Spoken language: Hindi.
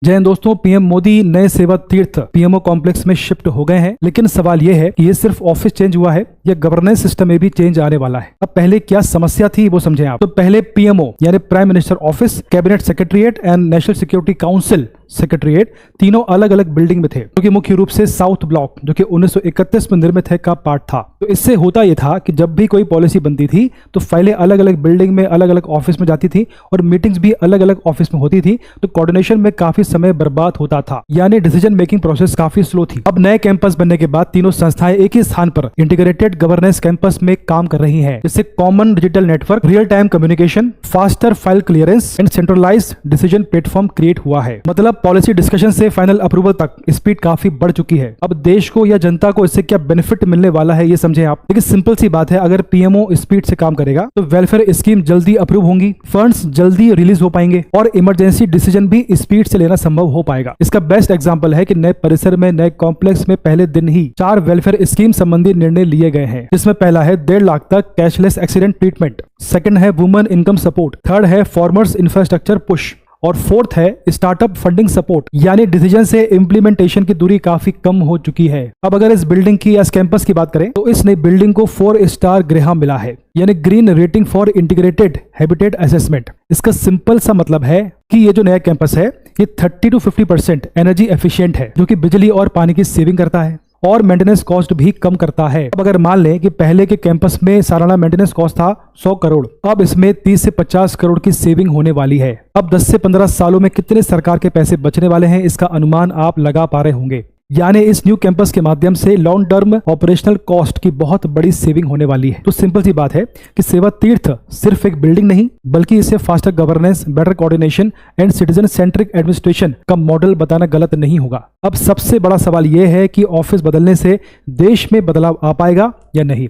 जय हिंद दोस्तों, पीएम मोदी नए सेवा तीर्थ पीएमओ कॉम्प्लेक्स में शिफ्ट हो गए हैं। लेकिन सवाल यह है कि ये सिर्फ ऑफिस चेंज हुआ है या गवर्नेंस सिस्टम में भी चेंज आने वाला है। अब पहले क्या समस्या थी वो समझें आप। तो पहले पीएमओ यानी prime minister office, cabinet secretariat and national security council secretariat तीनों अलग अलग बिल्डिंग में थे, जो कि मुख्य रूप से साउथ ब्लॉक जो कि 1931 में निर्मित है का पार्ट था। तो इससे होता यह था कि जब भी कोई पॉलिसी बनती थी तो फाइलें अलग अलग बिल्डिंग में अलग अलग ऑफिस में जाती थी और मीटिंग्स भी अलग अलग ऑफिस में होती थी। तो कोऑर्डिनेशन में काफी समय बर्बाद होता था, यानी डिसीजन मेकिंग प्रोसेस काफी स्लो थी। अब नए कैंपस बनने के बाद तीनों संस्थाएं एक ही स्थान पर इंटीग्रेटेड गवर्नेंस कैंपस में काम कर रही हैं, जिससे common digital network, real time communication, faster file clearance and centralised decision platform create हुआ है। मतलब पॉलिसी डिस्कशन से फाइनल अप्रूवल तक स्पीड काफी बढ़ चुकी है। अब देश को या जनता को इससे क्या बेनिफिट मिलने वाला है ये समझें आप। लेकिन सिंपल सी बात है, अगर पीएमओ स्पीड से काम करेगा तो वेलफेयर स्कीम जल्दी अप्रूव होंगी, फंड्स जल्दी रिलीज हो पाएंगे और इमरजेंसी डिसीजन भी स्पीड से लेना संभव हो पाएगा। इसका बेस्ट एग्जांपल है कि नए परिसर में नए कॉम्प्लेक्स में पहले दिन ही 4 वेलफेयर स्कीम संबंधी निर्णय लिए गए हैं, जिसमें पहला है 1.5 लाख तक कैशलेस एक्सीडेंट ट्रीटमेंट, सेकंड है वुमेन इनकम सपोर्ट, थर्ड है फार्मर्स इंफ्रास्ट्रक्चर पुश और फोर्थ है स्टार्टअप फंडिंग सपोर्ट। यानी डिसीजन से इम्प्लीमेंटेशन की दूरी काफी कम हो चुकी है। अब अगर इस बिल्डिंग की या इस कैंपस की बात करें तो इस नई बिल्डिंग को 4 स्टार ग्रेहाम मिला है, यानी green rating for integrated habitat assessment. इसका सिंपल सा मतलब है कि ये जो नया कैंपस है ये 30 to 50% एनर्जी एफिशिएंट है, जो कि बिजली और पानी की सेविंग करता है और मेंटेनेंस कॉस्ट भी कम करता है। अब अगर मान लें कि पहले के कैंपस में सालाना मेंटेनेंस कॉस्ट था 100 करोड़, अब इसमें 30 से 50 करोड़ की सेविंग होने वाली है। अब 10 से 15 सालों में कितने सरकार के पैसे बचने वाले हैं इसका अनुमान आप लगा पा रहे होंगे। यानी इस न्यू कैंपस के माध्यम से लॉन्ग टर्म ऑपरेशनल कॉस्ट की बहुत बड़ी सेविंग होने वाली है। तो सिंपल सी बात है कि सेवा तीर्थ सिर्फ एक बिल्डिंग नहीं, बल्कि इसे faster governance, better coordination and citizen centric administration का मॉडल बताना गलत नहीं होगा। अब सबसे बड़ा सवाल यह है कि ऑफिस बदलने से देश में बदलाव आ पाएगा या नहीं।